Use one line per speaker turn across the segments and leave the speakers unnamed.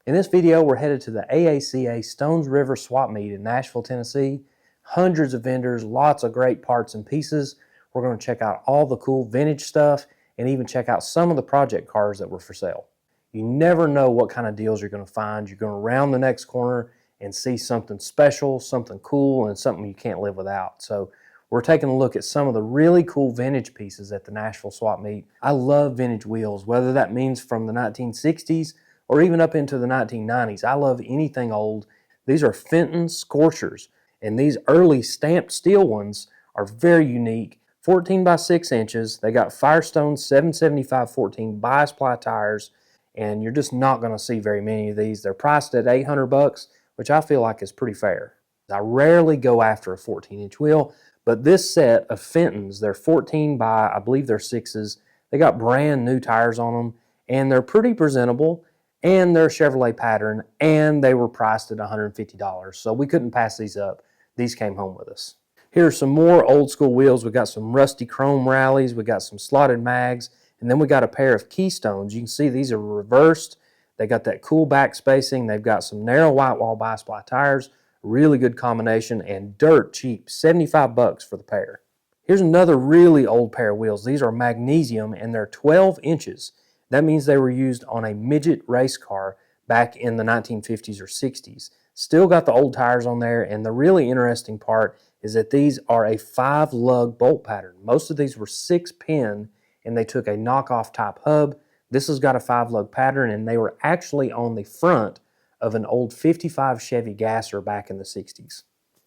In this video, we're headed to the AACA Stones River Swap Meet in Nashville, Tennessee. Hundreds of vendors, lots of great parts and pieces. We're going to check out all the cool vintage stuff and even check out some of the project cars that were for sale. You never know what kind of deals you're going to find. You're going to round the next corner and see something special, something cool, and something you can't live without. So we're taking a look at some of the really cool vintage pieces at the Nashville Swap Meet. I love vintage wheels, whether that means from the 1960s or even up into the 1990s. I love anything old. These are Fenton Scorchers, and these early stamped steel ones are very unique. 14 by 6 inches. They got Firestone 775/14 bias ply tires, and you're just not going to see very many of these. They're priced at $800, which I feel like is pretty fair. I rarely go after a 14-inch wheel, but this set of Fentons, they're 14 by, I believe they're 6s. They got brand new tires on them, and they're pretty presentable, and they're Chevrolet pattern, and they were priced at $150, so we couldn't pass these up. These came home with us. Here are some more old school wheels. We got some rusty chrome rallies, we got some slotted mags, and then we got a pair of Keystones. You can see these are reversed. They got that cool back spacing. They've got some narrow white wall bias ply tires, really good combination, and dirt cheap, $75 for the pair. Here's another really old pair of wheels. These are magnesium, and they're 12 inches. That means they were used on a midget race car back in the 1950s or 60s. Still got the old tires on there, and the really interesting part is that these are a 5-lug bolt pattern. Most of these were 6-pin, and they took a knockoff type hub. This has got a 5-lug pattern, and they were actually on the front of an old 55 Chevy Gasser back in the 60s.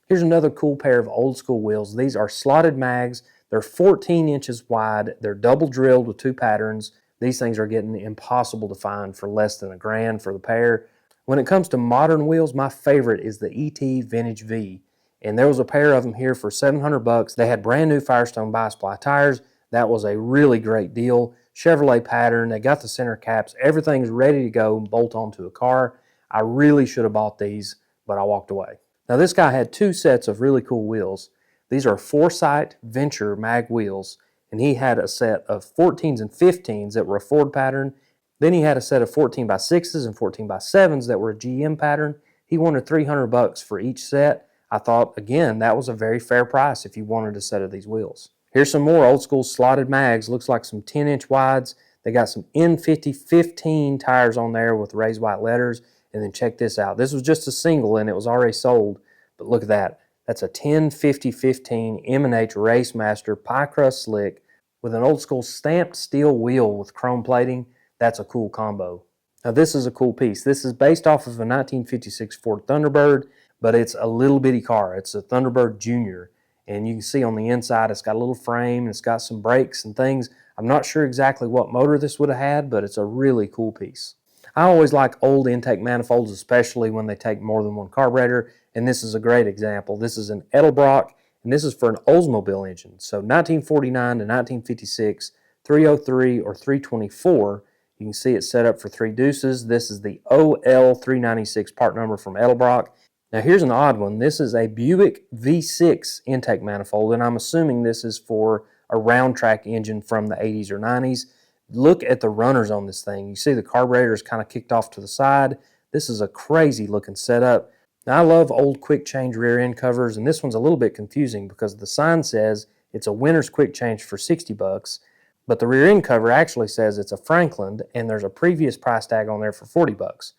Here's another cool pair of old school wheels. These are slotted mags. They're 14 inches wide. They're double drilled with 2 patterns. These things are getting impossible to find for less than $1,000 for the pair. When it comes to modern wheels, my favorite is the ET Vintage V. And there was a pair of them here for $700. They had brand new Firestone bias ply tires. That was a really great deal. Chevrolet pattern. They got the center caps. Everything's ready to go and bolt onto a car. I really should have bought these, but I walked away. Now this guy had 2 sets of really cool wheels. These are Foresight Venture mag wheels, and he had a set of 14s and 15s that were a Ford pattern. Then he had a set of 14 by 6s and 14 by 7s that were a GM pattern. He wanted $300 for each set. I thought, again, that was a very fair price if you wanted a set of these wheels. Here's some more old school slotted mags. Looks like some 10-inch wides. They got some N50 15 tires on there with raised white letters. And then check this out. This was just a single and it was already sold. But look at that. That's a 1050/15 M&H Racemaster pie crust slick with an old school stamped steel wheel with chrome plating. That's a cool combo. Now this is a cool piece. This is based off of a 1956 Ford Thunderbird, but it's a little bitty car. It's a Thunderbird Junior. And you can see on the inside it's got a little frame, and it's got some brakes and things. I'm not sure exactly what motor this would have had, but it's a really cool piece. I always like old intake manifolds, especially when they take more than one carburetor, and this is a great example. This is an Edelbrock, and this is for an Oldsmobile engine. So 1949 to 1956, 303 or 324, you can see it's set up for 3 deuces. This is the OL396 part number from Edelbrock. Now here's an odd one. This is a Buick V6 intake manifold, and I'm assuming this is for a round track engine from the 80s or 90s. Look at the runners on this thing. You see the carburetor is kind of kicked off to the side. This is a crazy looking setup. Now I love old quick change rear end covers, and this one's a little bit confusing because the sign says it's a winner's quick change for $60, but the rear end cover actually says it's a Franklin, and there's a previous price tag on there for $40.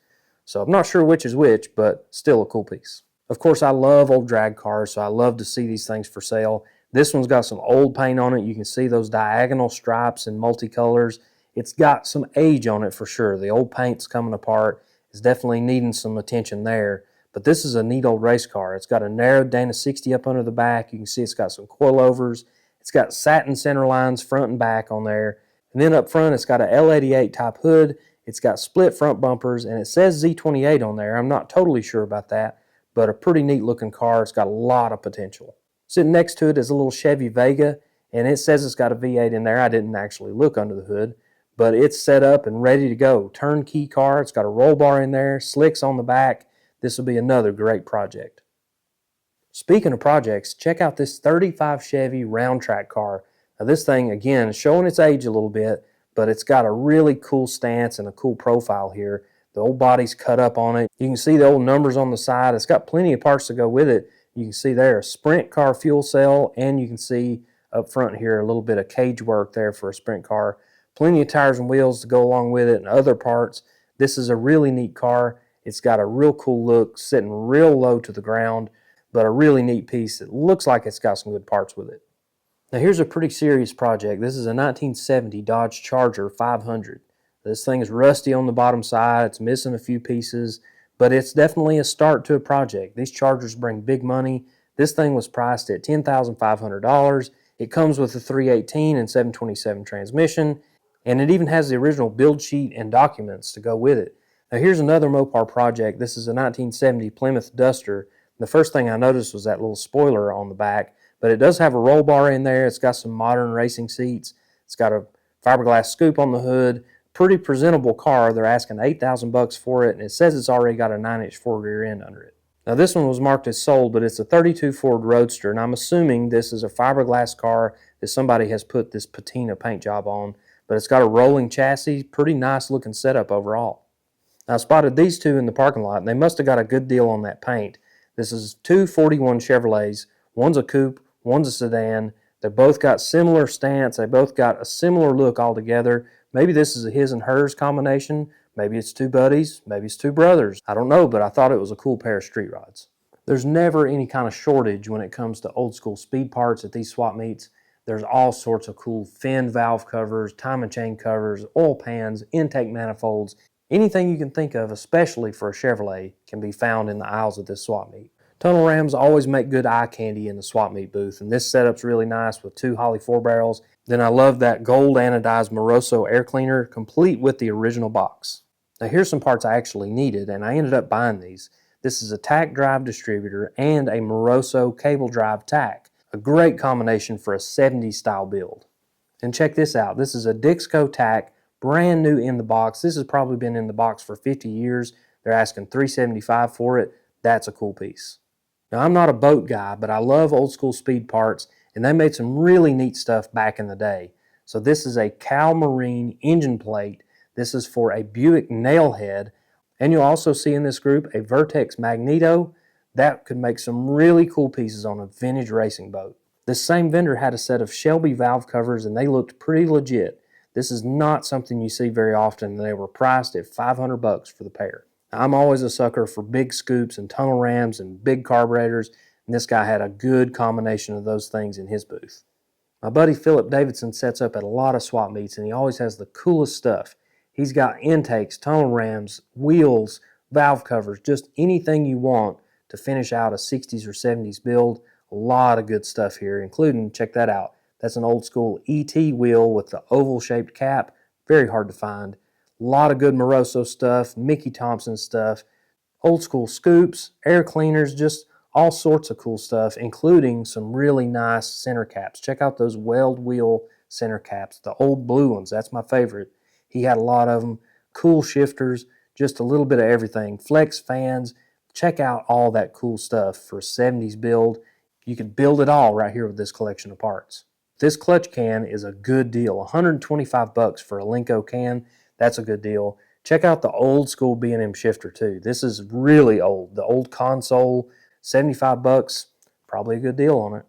So I'm not sure which is which, but still a cool piece. Of course, I love old drag cars, so I love to see these things for sale. This one's got some old paint on it. You can see those diagonal stripes in multicolors. It's got some age on it for sure. The old paint's coming apart. It's definitely needing some attention there. But this is a neat old race car. It's got a narrowed Dana 60 up under the back. You can see it's got some coilovers. It's got satin center lines front and back on there. And then up front, it's got a L88 type hood. It's got split front bumpers, and it says Z28 on there. I'm not totally sure about that, but a pretty neat looking car. It's got a lot of potential. Sitting next to it is a little Chevy Vega, and it says it's got a V8 in there. I didn't actually look under the hood, but it's set up and ready to go. Turnkey car. It's got a roll bar in there, slicks on the back. This will be another great project. Speaking of projects, check out this 35 Chevy round track car. Now this thing, again, is showing its age a little bit, but it's got a really cool stance and a cool profile here. The old body's cut up on it. You can see the old numbers on the side. It's got plenty of parts to go with it. You can see there a sprint car fuel cell, and you can see up front here a little bit of cage work there for a sprint car. Plenty of tires and wheels to go along with it and other parts. This is a really neat car. It's got a real cool look, sitting real low to the ground, but a really neat piece. It looks like it's got some good parts with it. Now here's a pretty serious project. This is a 1970 Dodge Charger 500. This thing is rusty on the bottom side. It's missing a few pieces, but it's definitely a start to a project. These Chargers bring big money. This thing was priced at $10,500. It comes with a 318 and 727 transmission, and it even has the original build sheet and documents to go with it. Now here's another Mopar project. This is a 1970 Plymouth Duster. The first thing I noticed was that little spoiler on the back, but it does have a roll bar in there. It's got some modern racing seats. It's got a fiberglass scoop on the hood. Pretty presentable car. They're asking $8,000 for it, and it says it's already got a 9-inch Ford rear end under it. Now this one was marked as sold, but it's a 32 Ford Roadster, and I'm assuming this is a fiberglass car that somebody has put this patina paint job on, but it's got a rolling chassis. Pretty nice looking setup overall. Now I spotted these two in the parking lot, and they must have got a good deal on that paint. This is two 41 Chevrolets. One's a coupe, one's a sedan. They both got similar stance. They both got a similar look altogether. Maybe this is a his and hers combination. Maybe it's two buddies. Maybe it's two brothers. I don't know, but I thought it was a cool pair of street rods. There's never any kind of shortage when it comes to old school speed parts at these swap meets. There's all sorts of cool fin valve covers, time and chain covers, oil pans, intake manifolds. Anything you can think of, especially for a Chevrolet, can be found in the aisles of this swap meet. Tunnel rams always make good eye candy in the swap meet booth, and this setup's really nice with two Holley 4-barrels. Then I love that gold anodized Moroso air cleaner, complete with the original box. Now here's some parts I actually needed, and I ended up buying these. This is a tach-drive distributor and a Moroso cable drive tach. A great combination for a 70s style build. And check this out. This is a Dixco tach, brand new in the box. This has probably been in the box for 50 years. They're asking $375 for it. That's a cool piece. Now, I'm not a boat guy, but I love old school speed parts, and they made some really neat stuff back in the day. So this is a Cal Marine engine plate. This is for a Buick nailhead, and you'll also see in this group a Vertex Magneto. That could make some really cool pieces on a vintage racing boat. This same vendor had a set of Shelby valve covers, and they looked pretty legit. This is not something you see very often, and they were priced at $500 for the pair. I'm always a sucker for big scoops and tunnel rams and big carburetors, and this guy had a good combination of those things in his booth. My buddy Philip Davidson sets up at a lot of swap meets, and he always has the coolest stuff. He's got intakes, tunnel rams, wheels, valve covers, just anything you want to finish out a 60s or 70s build. A lot of good stuff here, including, check that out, that's an old school ET wheel with the oval shaped cap, very hard to find. A lot of good Moroso stuff, Mickey Thompson stuff, old school scoops, air cleaners, just all sorts of cool stuff, including some really nice center caps. Check out those weld wheel center caps, the old blue ones, that's my favorite. He had a lot of them, cool shifters, just a little bit of everything, flex fans. Check out all that cool stuff for a 70s build. You could build it all right here with this collection of parts. This clutch can is a good deal, $125 for a Lenco can. That's a good deal. Check out the old school B&M shifter too. This is really old. The old console, $75, probably a good deal on it.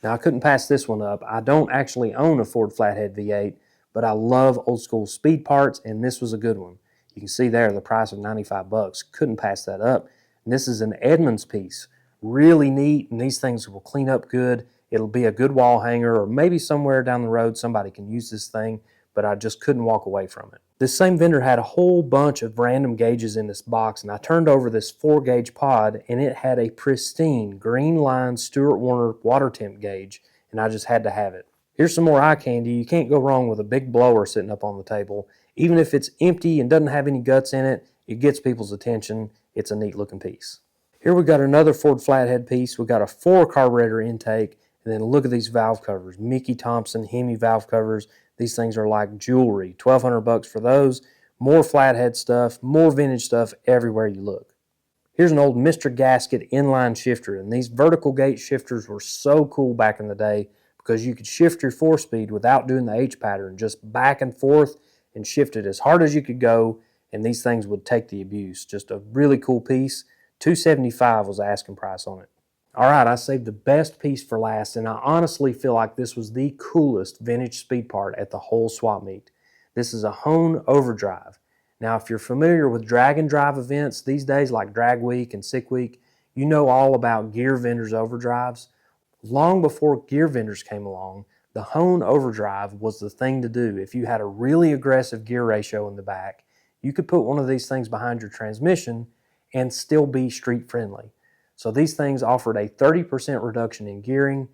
Now I couldn't pass this one up. I don't actually own a Ford Flathead V8, but I love old school speed parts, and this was a good one. You can see there the price of $95. Couldn't pass that up. And this is an Edmunds piece. Really neat, and these things will clean up good. It'll be a good wall hanger, or maybe somewhere down the road somebody can use this thing, but I just couldn't walk away from it. This same vendor had a whole bunch of random gauges in this box, and I turned over this 4-gauge pod, and it had a pristine Green-line Stewart Warner water temp gauge, and I just had to have it. Here's some more eye candy. You can't go wrong with a big blower sitting up on the table. Even if it's empty and doesn't have any guts in it, it gets people's attention. It's a neat looking piece. Here we got another Ford Flathead piece. We got a 4 carburetor intake, and then look at these valve covers. Mickey Thompson Hemi valve covers. These things are like jewelry. $1,200 for those. More Flathead stuff, more vintage stuff everywhere you look. Here's an old Mr. Gasket inline shifter, and these vertical gate shifters were so cool back in the day because you could shift your 4-speed without doing the H pattern, just back and forth and shift it as hard as you could go, and these things would take the abuse. Just a really cool piece. $275 was the asking price on it. All right, I saved the best piece for last, and I honestly feel like this was the coolest vintage speed part at the whole swap meet. This is a Hone overdrive. Now, if you're familiar with drag and drive events these days, like Drag Week and Sick Week, you know all about gear vendors' overdrives. Long before gear vendors came along, the Hone overdrive was the thing to do. If you had a really aggressive gear ratio in the back, you could put one of these things behind your transmission and still be street friendly. So these things offered a 30% reduction in gearing.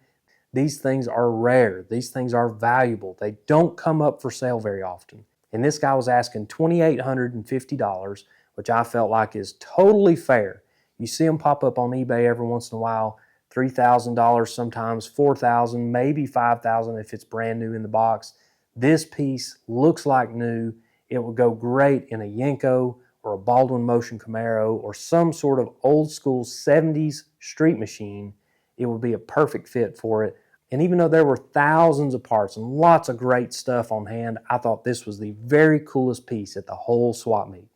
These things are rare. These things are valuable. They don't come up for sale very often. And this guy was asking $2,850, which I felt like is totally fair. You see them pop up on eBay every once in a while, $3,000 sometimes, $4,000, maybe $5,000 if it's brand new in the box. This piece looks like new. It would go great in a Yenko or a Baldwin Motion Camaro or some sort of old school 70s street machine. It would be a perfect fit for it. And even though there were thousands of parts and lots of great stuff on hand, I thought this was the very coolest piece at the whole swap meet.